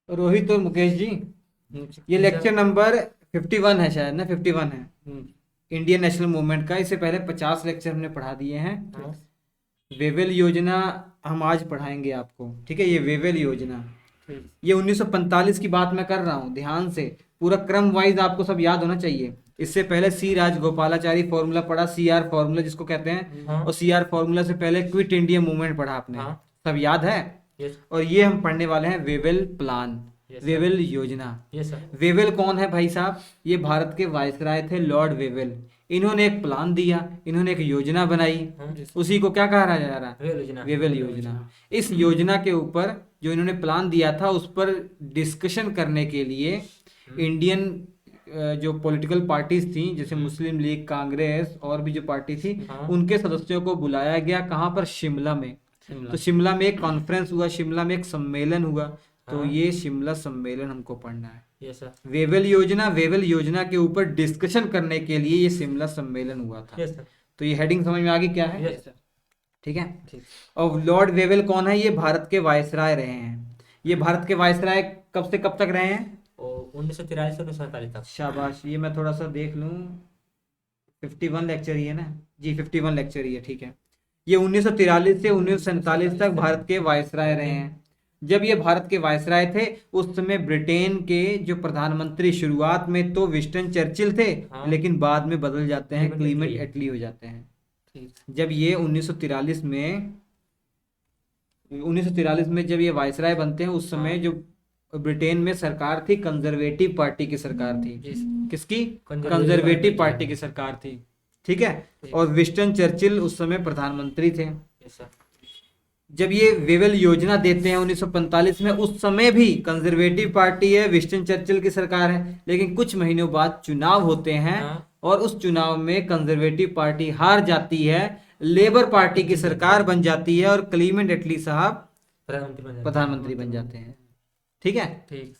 रोहित और मुकेश जी, ये lecture number 51 है शायद ना, 51 है इंडियन नेशनल मूवमेंट का। इससे पहले 50 लेक्चर हमने पढ़ा दिए हैं। हाँ, वेवेल योजना हम आज पढ़ाएंगे आपको, ठीक है। ये वेवेल योजना, ठीक। ये 1945 की बात मैं कर रहा हूँ, ध्यान से पूरा क्रम वाइज आपको सब याद होना चाहिए। इससे पहले सी राजगोपालाचारी फॉर्मूला पढ़ा, CR फॉर्मूला जिसको कहते हैं, हाँ, और CR फॉर्मूला से पहले क्विट इंडिया मूवमेंट पढ़ा आपने, हाँ, सब याद है। यस, और ये हम पढ़ने वाले हैं Wavell plan, yes sir, Wavell योजना। यस सर, वेवेल कौन है भाई साहब? ये भारत के वायसराय थे, लॉर्ड वेवेल। इन्होंने एक प्लान दिया, इन्होंने एक योजना बनाई, हाँ, उसी को क्या कहा जा रहा है? वेल योजना, वेवेल योजना। इस योजना के ऊपर जो इन्होंने प्लान दिया था उस पर डिस्कशन करने के लिए इंडियन जो पॉलिटिकल पार्टीज थी, जैसे मुस्लिम लीग, कांग्रेस और भी जो पार्टी थी, हाँ, उनके सदस्यों को बुलाया गया। कहाँ पर? शिमला में। शिमला, तो शिमला में एक कॉन्फ्रेंस हुआ, शिमला में एक सम्मेलन हुआ। तो हाँ, ये शिमला सम्मेलन हमको पढ़ना है। यस सर, वेवेल योजना, वेवेल योजना के ऊपर डिस्कशन करने के लिए ये शिमला सम्मेलन हुआ था। यस सर, तो ये हेडिंग समझ में आ गई क्या है? यस सर, ठीक है। ठीक। और लॉर्ड वेवेल कौन है? ये भारत के वायसराय रहे हैं। ये भारत के वायसराय कब से कब तक रहे हैं? और 1943 से 1947 तक। शाबाश, ये मैं थोड़ा सा देख लूं। 51 लेक्चर ही है ना जी, 51 लेक्चर ही है, ठीक है। ये 1943 से 1947 तक भारत के वायसराय रहे हैं। जब ये भारत के वायसराय थे उस समय ब्रिटेन के जो प्रधानमंत्री शुरुआत में तो विंस्टन चर्चिल थे, हाँ, लेकिन बाद में बदल जाते हैं, क्लीमेंट क्लीमेंट एटली। एटली हो जाते हैं। ठीक। जब ये 1943 में जब ये वायसराय बनते हैं उस समय हाँ, जो ब्रिटेन में सरकार थी, कंजर्वेटिव पार्टी की सरकार थी। जी सर, किसकी? कंजर्वेटिव कंजर्वेटिव पार्टी पार्टी की। की सरकार थी, ठीक है। ठीक। और विंस्टन चर्चिल उस समय प्रधानमंत्री थे। यस सर, जब ये वेवेल योजना देते हैं 1945 में, उस समय भी कंजर्वेटिव पार्टी है, विंस्टन चर्चिल की सरकार है, लेकिन कुछ महीनों बाद चुनाव होते हैं हाँ, और उस चुनाव में कंजर्वेटिव पार्टी हार जाती है, लेबर पार्टी की सरकार बन जाती है और क्लीमेंट एटली साहब प्रधानमंत्री बन जाते हैं, ठीक है। ठीक।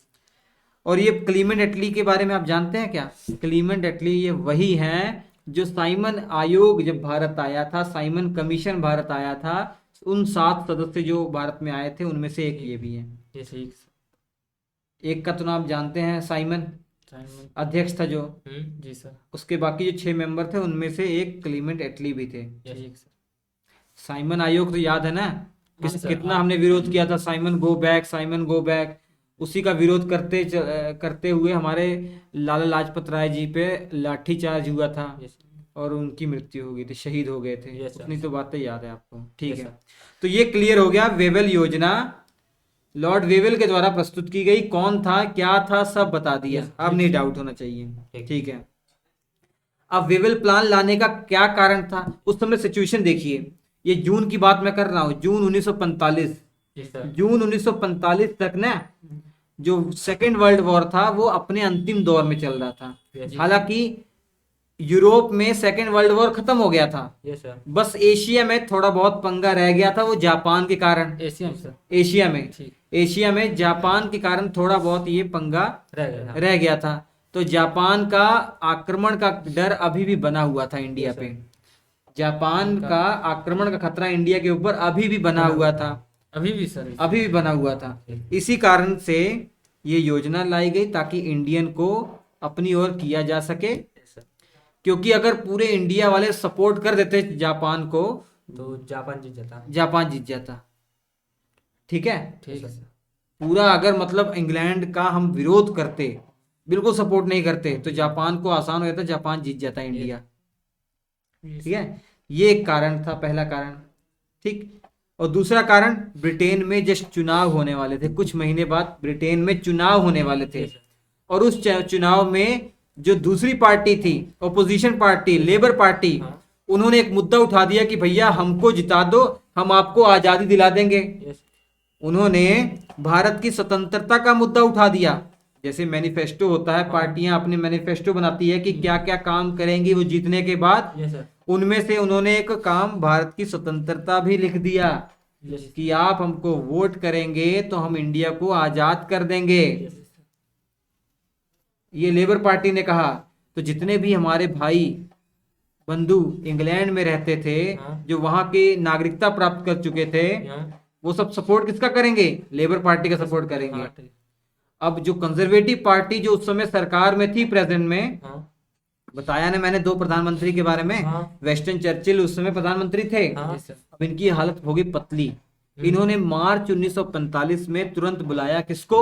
और ये क्लीमेंट एटली के बारे में आप जानते हैं क्या? क्लीमेंट एटली ये वही हैं जो साइमन आयोग जब भारत आया था, साइमन कमीशन भारत आया था, उन 7 सदस्य जो भारत में आए थे उनमें से एक ये भी है। ये ठीक। एक का तो नाम जानते हैं, साइमन साइमन। अध्यक्ष था जो, जी सर, उसके बाकी जो 6 मेंबर थे उनमें से एक क्लीमेंट एटली भी थे। ठीक सर। साइमन आयोग तो याद है ना? हाँ सर, कितना हाँ। हमने विरोध किया था, Simon go back, Simon go back. उसी का विरोध करते हुए हमारे लाला लाजपत राय जी पे लाठीचार्ज हुआ था यस, और उनकी मृत्यु हो गई थी, शहीद हो गए थे। Yes sir. उतनी तो बातें याद है आपको, ठीक यस है। सर। तो ये क्लियर हो गया, वेवेल योजना लॉर्ड वेवेल के द्वारा प्रस्तुत की गई। कौन था, क्या था, सब बता दिया, Yes, अब ठीक। नहीं डाउट होना चाहिए, ठीक। ठीक है। अब वेवेल प्लान लाने का क्या कारण था? उस समय सिचुएशन देखिए, ये जून की बात मैं कर रहा हूँ, जून 1945। Yes sir. जून 1945 तक ना जो सेकेंड वर्ल्ड वॉर था वो अपने अंतिम दौर में चल रहा था। Yes, हालांकि यूरोप में सेकेंड वर्ल्ड वॉर खत्म हो गया था, यस सर। बस एशिया में थोड़ा बहुत पंगा रह गया था, वो जापान के कारण। एशिया में सर। एशिया में, ठीक। एशिया में जापान के कारण थोड़ा बहुत ये पंगा रह गया था। रह गया था। तो जापान का आक्रमण का डर अभी भी बना हुआ था इंडिया Yes, पे। sir। जापान का आक्रमण का खतरा इंडिया के ऊपर अभी भी बना हुआ था, अभी भी सर। अभी भी बना हुआ था। ठीक। इसी कारण से ये योजना लाई गई ताकि इंडियन को अपनी ओर किया जा सके, यस सर। क्योंकि अगर पूरे इंडिया वाले सपोर्ट कर देते जापान को, तो जापान जीत जाता। जापान जीत जाता, ठीक है। ठीक है सर। पूरा अगर मतलब इंग्लैंड का हम विरोध करते, बिल्कुल सपोर्ट नहीं करते, तो जापान को आसान हो जाता, जापान जीत जाता इंडिया, ठीक है। ये एक कारण था, पहला कारण, ठीक। और दूसरा कारण, ब्रिटेन में जस्ट चुनाव होने वाले थे, कुछ महीने बाद ब्रिटेन में चुनाव होने वाले थे। Yes, sir। और उस चुनाव में जो दूसरी पार्टी थी, ओपोजिशन पार्टी, लेबर पार्टी, हाँ। उन्होंने एक मुद्दा उठा दिया कि भैया हमको जिता दो, हम आपको आजादी दिला देंगे। यस। उन्होंने भारत की स्वतंत्रता का मुद्दा उठा दिया। जैसे मैनिफेस्टो होता है, पार्टियां अपने मैनिफेस्टो बनाती है कि क्या क्या काम करेंगी वो जीतने के बाद। Yes sir. उनमें से उन्होंने एक काम भारत की स्वतंत्रता भी लिख दिया यस। कि आप हमको वोट करेंगे तो हम इंडिया को आजाद कर देंगे। यस। ये लेबर पार्टी ने कहा। तो जितने भी हमारे भाई बंधु इंग्लैंड में रहते थे, हाँ। जो वहां की नागरिकता प्राप्त कर चुके थे, हाँ। वो सब सपोर्ट किसका करेंगे? लेबर पार्टी का सपोर्ट करेंगे। हाँ, ठीक। अब जो कंजर्वेटिव पार्टी जो उस समय सरकार में थी प्रेजेंट में, हाँ बताया ना मैंने 2 प्रधानमंत्री के बारे में, हाँ वेस्टर्न चर्चिल उस समय प्रधानमंत्री थे। हाँ अब इनकी हालत हो गई पतली। इन्होंने मार्च 1945 में तुरंत बुलाया किसको?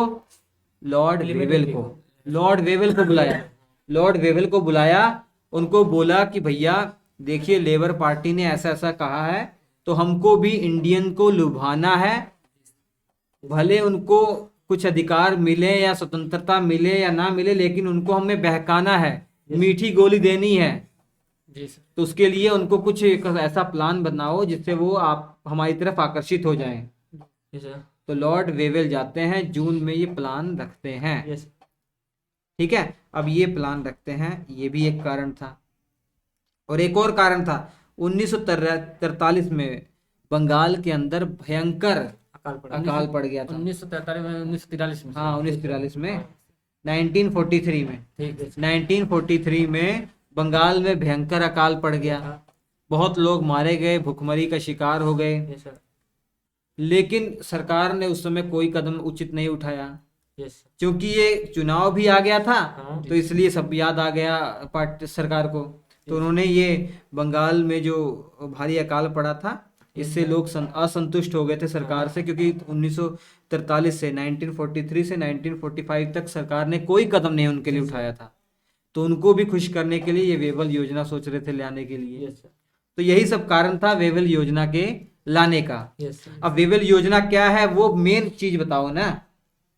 लॉर्ड वेवेल को। लॉर्ड वेवेल को बुलाया। लॉर्ड वेवेल को बुलाया, उनको बोला कि भैया देखिए लेबर पार्टी ने ऐसा ऐसा कहा है, तो हमको भी इंडियन को लुभाना है, भले उनको कुछ अधिकार मिले या स्वतंत्रता मिले या ना मिले, लेकिन उनको हमें बहकाना है, मीठी गोली देनी है। जी सर। तो उसके लिए उनको कुछ एक ऐसा प्लान बनाओ जिससे वो आप हमारी तरफ आकर्षित हो जाएं। जी सर। तो लॉर्ड वेवेल जाते हैं, जून में ये प्लान रखते हैं। यस। ठीक है, अब ये प्लान रखते हैं, ये भी एक कारण था। और एक और कारण था, 1943 में बंगाल के अंदर भयंकर अकाल पड़ गया था। 1943 में 1943 में। हाँ 1943 में, 1943 में, ठीक है। 1943 में बंगाल में भयंकर अकाल पड़ गया। बहुत लोग मारे गए, भुखमरी का शिकार हो गए। Yes sir. लेकिन सरकार ने उस समय कोई कदम उचित नहीं उठाया, यस। क्योंकि ये चुनाव भी आ गया था। हाँ। तो इसलिए सब याद आ गया पार्टी सरकार को। तो उन्होंने ये बंगाल में जो भारी अकाल पड़ा था, इससे लोग असंतुष्ट हो गए थे सरकार से, क्योंकि 1943 से 1943 से 1945 तक सरकार ने कोई कदम नहीं उनके लिए उठाया था। तो उनको भी खुश करने के लिए ये वेवल योजना सोच रहे थे लाने के लिए। Yes sir. तो यही सब कारण था वेवल योजना के लाने का। Yes sir. अब वेवल योजना क्या है, वो मेन चीज बताओ ना।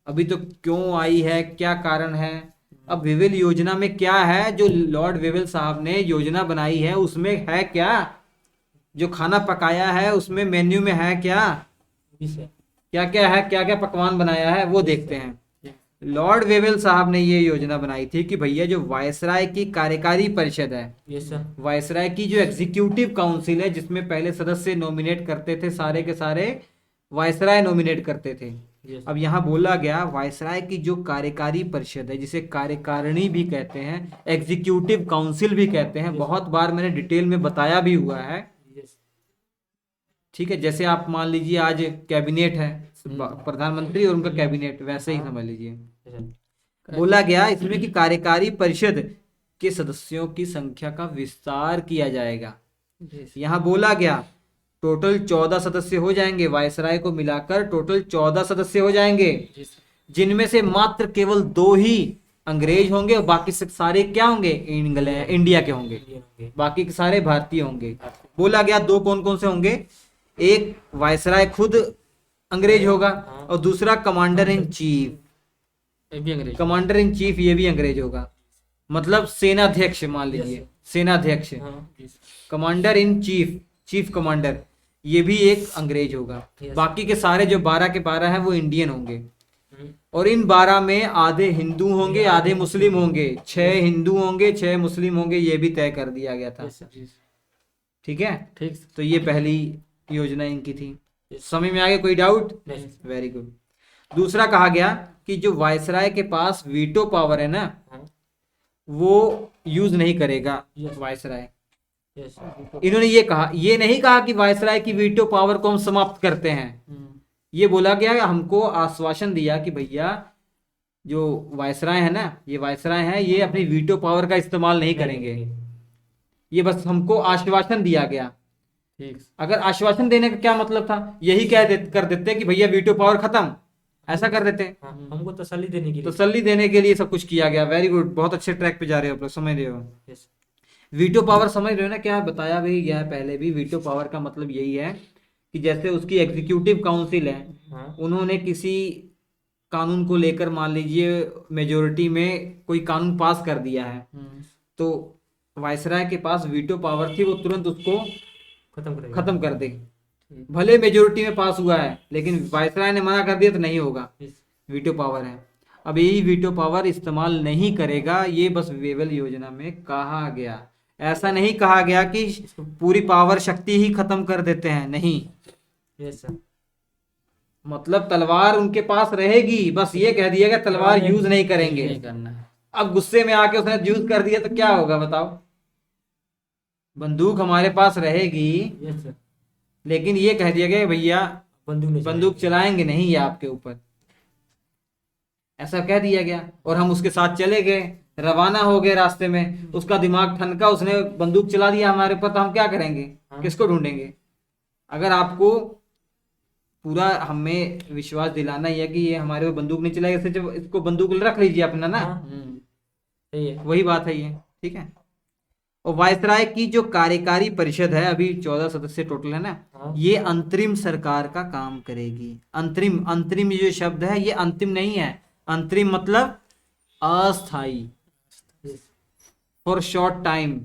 अभी तो क्यों आई है, क्या कारण है। अब वेवल योजना में क्या है, जो लॉर्ड वेवल साहब ने योजना बनाई है उसमें है क्या, जो खाना पकाया है उसमें मेन्यू में है क्या, जी सर। क्या क्या है, क्या क्या पकवान बनाया है, वो देखते हैं। लॉर्ड वेवेल साहब ने ये योजना बनाई थी कि भैया जो वायसराय की कार्यकारी परिषद है, यस सर। वायसराय की जो एग्जीक्यूटिव काउंसिल है, जिसमें पहले सदस्य नॉमिनेट करते थे, सारे के सारे वायसराय नॉमिनेट करते थे। यस। अब यहाँ बोला गया वायसराय की जो कार्यकारी परिषद है, जिसे कार्यकारिणी भी कहते हैं, एग्जीक्यूटिव काउंसिल भी कहते हैं, बहुत बार मैंने डिटेल में बताया भी हुआ है। यस। ठीक है, जैसे आप मान लीजिए आज कैबिनेट है, प्रधानमंत्री और उनका कैबिनेट, वैसे ही समझ लीजिए। बोला गया इसमें कि कार्यकारी परिषद के सदस्यों की संख्या का विस्तार किया जाएगा। यहाँ बोला गया टोटल 14 सदस्य हो जाएंगे, वायसराय को मिलाकर टोटल 14 सदस्य हो जाएंगे, जिनमें से मात्र केवल 2 ही अंग्रेज होंगे और बाकी सारे क्या होंगे, इंडिया के होंगे, बाकी के सारे भारतीय होंगे। बोला गया 2 कौन कौन से होंगे, एक वायसराय खुद अंग्रेज होगा और दूसरा कमांडर इन चीफ। ये भी अंग्रेज। कमांडर इन चीफ ये भी अंग्रेज होगा, मतलब सेनाध्यक्ष मान लीजिए, सेनाध्यक्ष, commander in chief, chief commander, ये भी एक अंग्रेज होगा। बाकी के सारे जो 12 के 12 हैं वो इंडियन होंगे। और इन 12 में आधे हिंदू होंगे, आधे मुस्लिम होंगे, 6 हिंदू होंगे, 6 मुस्लिम होंगे, ये भी तय कर दिया गया था। ठीक है, ठीक। तो ये पहली योजना इनकी थी। समझ में आ गया, कोई डाउट? नहीं। Very good. दूसरा कहा गया कि जो वायसराय के पास वीटो पावर है ना, वो यूज नहीं करेगा वायसराय। इन्होंने ये कहा, ये नहीं कहा कि वायसराय की वीटो पावर को हम समाप्त करते हैं। ये बोला गया, हमको आश्वासन दिया कि भैया जो वायसराय है ना, ये वायसराय है, ये अपनी वीटो पावर का इस्तेमाल नहीं करेंगे। ये बस हमको आश्वासन दिया गया। ठीक। अगर आश्वासन देने का क्या मतलब था, यही कर देते कि भैया वीटो पावर खत्म, ऐसा कर देते। हमको तसल्ली देने के लिए। तसल्ली देने के लिए सब कुछ किया गया। वेरी गुड, बहुत अच्छे ट्रैक पे जा रहे हो आप लोग, समझ रहे हो। वीटो पावर समझ रहे हो ना, क्या बताया भी गया है पहले भी। वीटो पावर का मतलब यही है कि जैसे उसकी एग्जीक्यूटिव काउंसिल है, उन्होंने किसी कानून को लेकर मान लीजिए मेजोरिटी में कोई कानून पास कर दिया है, तो वायसराय के पास वीटो पावर थी, वो तुरंत उसको खत्म कर दे। भले मेजोरिटी में पास हुआ है, लेकिन वायसराय ने मना कर दिया तो नहीं होगा, वीटो पावर है। अब यही वीटो पावर इस्तेमाल नहीं करेगा, ये बस वेवल योजना में कहा गया। ऐसा नहीं कहा गया कि पूरी पावर शक्ति ही खत्म कर देते हैं, नहीं। Yes sir. मतलब तलवार उनके पास रहेगी, बस ये कह दिया गया तलवार यूज नहीं करेंगे। नहीं करना है। अब गुस्से में आके उसने यूज कर दिया तो क्या होगा बताओ। बंदूक हमारे पास रहेगी, यस सर। लेकिन ये कह दिया गया भैया बंदूक चलाएंगे नहीं ये आपके ऊपर। ऐसा कह दिया गया और हम उसके साथ चले गए, रवाना हो गए। रास्ते में उसका दिमाग ठनका, उसने बंदूक चला दिया हमारे ऊपर, तो हम क्या करेंगे? किसको ढूंढेंगे? अगर आपको पूरा हमें विश्वास दिलाना ही है कि ये हमारे ऊपर बंदूक नहीं चलाएगा, इसको बंदूक रख लीजिए अपना ना। सही है। वही बात है ये, ठीक है। और वायसराय की जो कार्यकारी परिषद है, अभी 14 सदस्य टोटल है ना, ये अंतरिम सरकार का काम करेगी। अंतरिम, अंतरिम ये जो शब्द है ये अंतिम नहीं है। अंतरिम मतलब अस्थाई, फॉर शॉर्ट टाइम,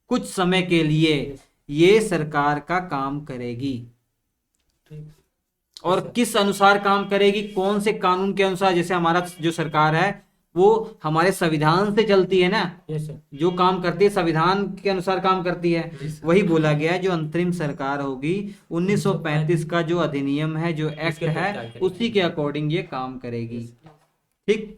कुछ समय के लिए ये सरकार का काम करेगी। और किस अनुसार काम करेगी? कौन से कानून के अनुसार? जैसे हमारा जो सरकार है वो हमारे संविधान से चलती है ना, जो काम करती है संविधान के अनुसार काम करती है। वही बोला गया है, जो अंतरिम सरकार होगी 1935 का जो अधिनियम है, जो एक्ट है, उसी के अकॉर्डिंग ये काम करेगी, ठीक।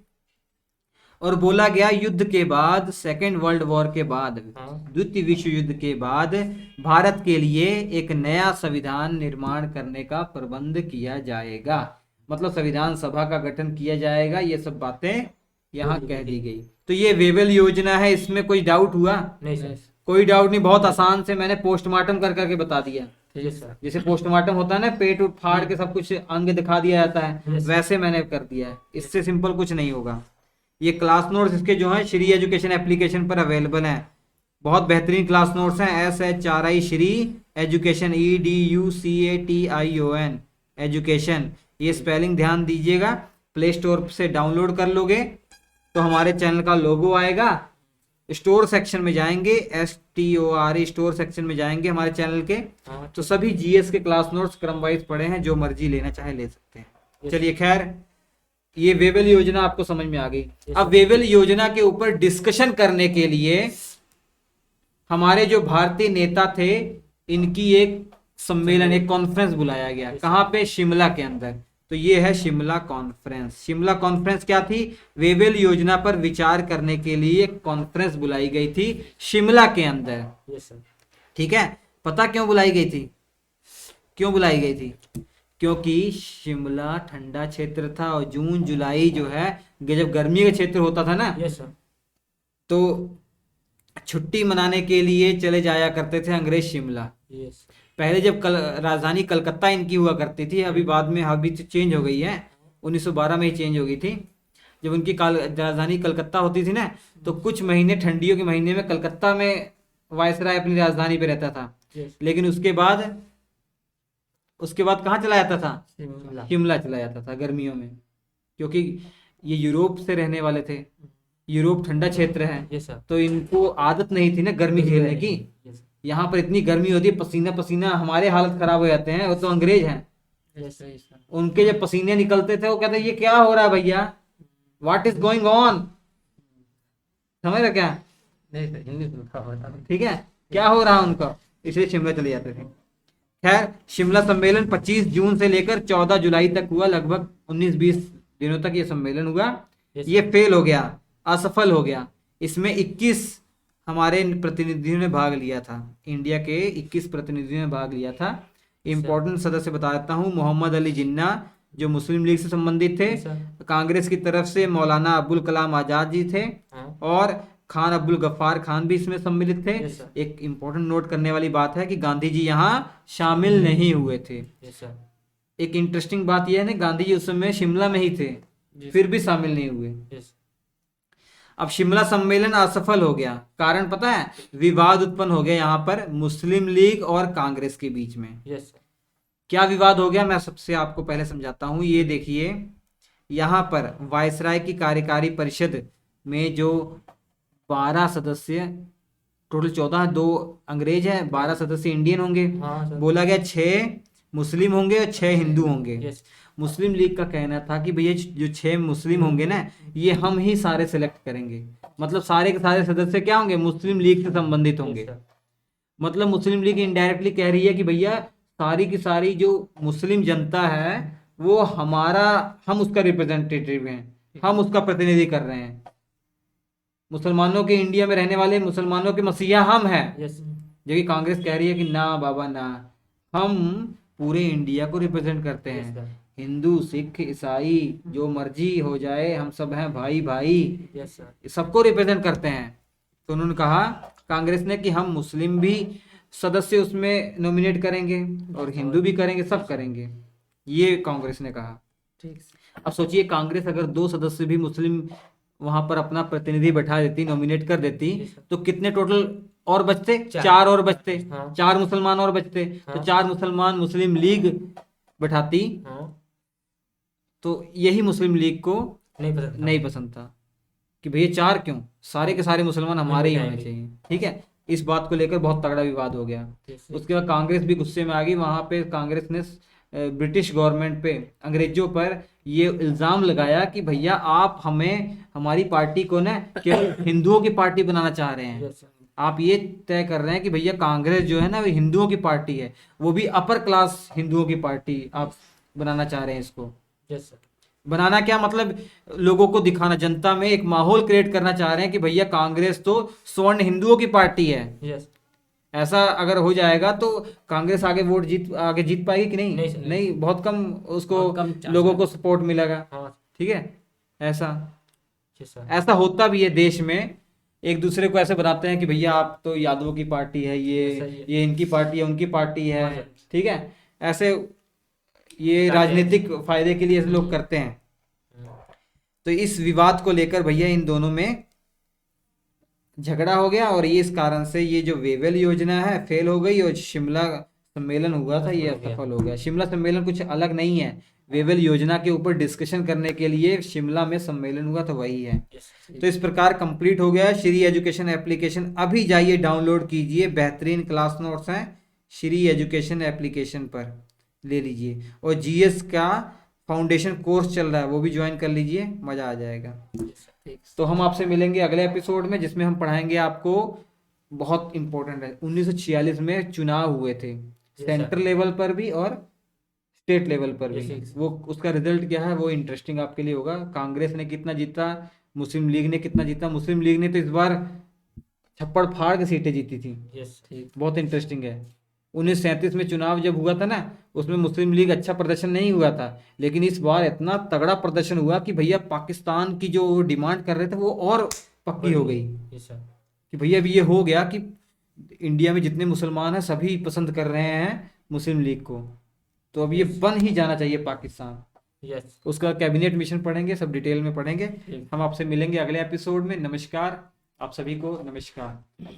और बोला गया युद्ध के बाद, सेकेंड वर्ल्ड वॉर के बाद, द्वितीय विश्व युद्ध के बाद भारत के लिए एक नया संविधान निर्माण करने का प्रबंध किया जाएगा। मतलब संविधान सभा का गठन किया जाएगा। ये सब बातें यहाँ कह दी गई। तो ये वेवेल योजना है, इसमें कोई डाउट हुआ? नहीं सर, कोई डाउट नहीं। बहुत आसान से मैंने पोस्टमार्टम कर करके बता दिया। ठीक है सर। जैसे पोस्टमार्टम होता है ना, पेट उठ फाड़ के सब कुछ अंग दिखा दिया जाता है, वैसे मैंने कर दिया है। इससे सिंपल कुछ नहीं होगा। ये क्लास नोट्स इसके जो हैं श्री एजुकेशन एप्लीकेशन पर अवेलेबल हैं। बहुत बेहतरीन क्लास नोट्स हैं। SHRI Shri education, EDUCATION education, ये स्पेलिंग ध्यान दीजिएगा। प्ले स्टोर से डाउनलोड कर लोगे तो हमारे चैनल का लोगो आएगा। स्टोर सेक्शन में जाएंगे, STORE स्टोर सेक्शन में जाएंगे हमारे चैनल के, तो सभी GS के क्लास नोट्स क्रम वाइज पड़े हैं। जो मर्जी लेना चाहे ले सकते हैं। चलिए खैर, ये वेवेल योजना आपको समझ में आ गई। अब वेवेल योजना के ऊपर डिस्कशन करने के लिए हमारे जो भारतीय नेता थे, इनकी एक सम्मेलन, एक कॉन्फ्रेंस बुलाया गया। कहाँ पे? शिमला के अंदर। तो ये है शिमला कॉन्फ्रेंस। शिमला कॉन्फ्रेंस क्या थी? वेवेल योजना पर विचार करने के लिए एक कॉन्फ्रेंस बुलाई गई थी शिमला के अंदर, ठीक है। पता क्यों बुलाई गई थी? क्यों बुलाई गई थी? क्योंकि शिमला ठंडा क्षेत्र था और जून जुलाई जो है जब गर्मी का क्षेत्र होता था ना, तो छुट्टी मनाने के लिए चले जाया करते थे अंग्रेज शिमला। पहले जब राजधानी कलकत्ता इनकी हुआ करती थी, अभी बाद में अभी तो चेंज हो गई है, 1912 में ही चेंज हो गई थी। जब उनकी राजधानी कलकत्ता होती थी ना, तो कुछ महीने ठंडियों के महीने में कलकत्ता में वायसराय अपनी राजधानी पे रहता था। लेकिन उसके बाद कहाँ चला जाता था? शिमला चला जाता था गर्मियों में, क्योंकि ये यूरोप से रहने वाले थे। यूरोप ठंडा क्षेत्र है, तो इनको आदत नहीं थी ना गर्मी झेलने की। यहाँ पर इतनी गर्मी होती है, पसीना पसीना, हमारे हालत खराब हो जाते हैं। वो तो अंग्रेज हैं, उनके जब पसीने निकलते थे वो कहते ये क्या हो रहा है भैया, व्हाट इज गोइंग ऑन, समझ रहे क्या? ठीक है, क्या हो रहा है उनको, इसलिए शिमला चले जाते थे। खैर, शिमला सम्मेलन 25 जून से लेकर 14 जुलाई तक हुआ। लगभग 19-20 दिनों तक ये सम्मेलन हुआ। ये फेल हो गया, असफल हो गया। इसमें 21 हमारे प्रतिनिधियों ने भाग लिया था। इंडिया के 21 प्रतिनिधियों ने भाग लिया था। इंपॉर्टेंट सदस्य बता देता हूँ। मोहम्मद अली जिन्ना जो मुस्लिम लीग से संबंधित थे, कांग्रेस की तरफ से मौलाना अबुल कलाम आजाद जी थे, और खान अब्दुल गफ्फार खान भी इसमें सम्मिलित थे। एक इंपॉर्टेंट नोट करने वाली बात है कि गांधी जी यहाँ शामिल नहीं हुए थे। एक इंटरेस्टिंग बात यह है ना, गांधी जी उस समय शिमला में ही थे, फिर भी शामिल नहीं हुए। अब शिमला सम्मेलन असफल हो गया। कारण पता है? विवाद उत्पन्न हो गया यहाँ पर मुस्लिम लीग और कांग्रेस के बीच में। क्या विवाद हो गया, मैं सबसे आपको पहले समझाता हूँ। ये देखिए, यहाँ पर वायसराय की कार्यकारी परिषद में जो 12 सदस्य, टोटल 14, 2 अंग्रेज हैं, 12 सदस्य इंडियन होंगे। बोला गया 6 मुस्लिम होंगे और 6 हिंदू होंगे। मुस्लिम लीग का कहना था कि भैया जो 6 मुस्लिम होंगे ना, ये हम ही सारे सिलेक्ट करेंगे। मतलब सारे के सारे सदस्य क्या होंगे? मुस्लिम लीग से संबंधित होंगे। मतलब मुस्लिम लीग इनडायरेक्टली कह रही है कि भैया सारी की सारी जो मुस्लिम जनता है वो हम उसका रिप्रेजेंटेटिव हैं, हम उसका प्रतिनिधि कर रहे हैं। मुसलमानों के, इंडिया में रहने वाले मुसलमानों के मसीहा हम हैं। जबकि कांग्रेस कह रही है कि ना बाबा ना, हम पूरे इंडिया को रिप्रेजेंट करते हैं। हिंदू सिख ईसाई जो मर्जी हो जाए, हम सब हैं भाई भाई, यस सर। सबको रिप्रेजेंट करते हैं। तो उन्होंने कहा कांग्रेस ने कि हम मुस्लिम भी सदस्य उसमें नॉमिनेट करेंगे और हिंदू भी करेंगे, सब करेंगे, ये कांग्रेस ने कहा। ठीक। अब सोचिए कांग्रेस अगर 2 सदस्य भी मुस्लिम वहां पर अपना प्रतिनिधि बैठा देती, नॉमिनेट कर देती, जी सर। तो कितने टोटल और बचते? 4। 4 और बचते, हाँ। 4 मुसलमान और बचते। तो हाँ। 4 मुसलमान मुस्लिम लीग बैठाती, हाँ। तो यही मुस्लिम लीग को नहीं पसंद था। नहीं पसंद था कि भैया 4 क्यों, सारे के सारे मुसलमान हमारे ही होने बैठाएंगे। चाहिए। ठीक है, इस बात को लेकर बहुत तगड़ा विवाद हो गया। ठीक सर। उसके बाद कांग्रेस भी गुस्से में आ गई। वहां पे कांग्रेस ने ब्रिटिश गवर्नमेंट पे, अंग्रेजों पर ये इल्जाम लगाया कि भैया आप हमें, हमारी पार्टी को ना केवल हिंदुओं की पार्टी बनाना चाह रहे हैं। Yes sir. आप ये तय कर रहे हैं कि भैया कांग्रेस जो है ना वो हिंदुओं की पार्टी है, वो भी अपर क्लास हिंदुओं की पार्टी आप बनाना चाह रहे हैं इसको। Yes sir. बनाना क्या मतलब, लोगों को दिखाना, जनता में एक माहौल क्रिएट करना चाह रहे हैं कि भैया कांग्रेस तो स्वर्ण हिंदुओं की पार्टी है। यस। ऐसा अगर हो जाएगा तो कांग्रेस आगे जीत पाएगी कि नहीं? नहीं सर, नहीं। नहीं, बहुत कम उसको बहुत कम चांस लोगों है। को सपोर्ट मिलेगा। हाँ। ठीक है, ऐसा यस सर। ऐसा होता भी है देश में। एक दूसरे को ऐसे बताते हैं कि भैया आप तो यादवों की पार्टी है, ऐसा ही है। ये इनकी पार्टी है, उनकी पार्टी हाँ है। सर। ठीक है, ऐसे ये करते हैं। राजनीतिक फायदे के लिए ऐसे लोग करते हैं। तो इस विवाद को लेकर भैया इन दोनों में झगड़ा हो गया, और ये इस कारण से ये जो वेवेल योजना है फेल हो गई, और शिमला सम्मेलन हुआ था ये असफल हो गया। असफल हो गया। शिमला सम्मेलन कुछ अलग नहीं है, वेवेल योजना के ऊपर डिस्कशन करने के लिए शिमला में सम्मेलन हुआ था, वही है। यस। तो इस प्रकार कंप्लीट हो गया श्री एजुकेशन एप्लीकेशन। अभी जाइए डाउनलोड कीजिए, बेहतरीन क्लास नोट्स हैं श्री एजुकेशन एप्लीकेशन पर, ले लीजिए। और जीएस का फाउंडेशन कोर्स चल रहा है, वो भी ज्वाइन कर लीजिए, मजा आ जाएगा। ठीक। तो हम आपसे मिलेंगे अगले एपिसोड में, जिसमें हम पढ़ाएंगे आपको, बहुत इंपॉर्टेंट है, 1946 में चुनाव हुए थे, सेंट्रल लेवल पर भी और स्टेट लेवल पर भी। Yes, yes. वो उसका रिजल्ट क्या है वो इंटरेस्टिंग आपके लिए होगा। कांग्रेस ने कितना जीता, मुस्लिम लीग ने कितना जीता। मुस्लिम लीग ने तो इस बार छप्पड़ फाड़ के सीटें जीती थी। यस। ठीक। बहुत इंटरेस्टिंग है। 1937 में चुनाव जब हुआ था ना, उसमें मुस्लिम लीग अच्छा प्रदर्शन नहीं हुआ था, लेकिन इस बार इतना तगड़ा प्रदर्शन हुआ कि भैया पाकिस्तान की जो डिमांड कर रहे थे वो और पक्की हो गई यस सर। कि भैया अभी ये हो गया कि इंडिया में जितने मुसलमान हैं सभी पसंद कर रहे हैं मुस्लिम लीग को, तो अब ये बन ही जाना चाहिए पाकिस्तान। यस। उसका कैबिनेट मिशन पढ़ेंगे, सब डिटेल में पढ़ेंगे। ठीक। हम आपसे मिलेंगे अगले एपिसोड में। नमस्कार, आप सभी को नमस्कार।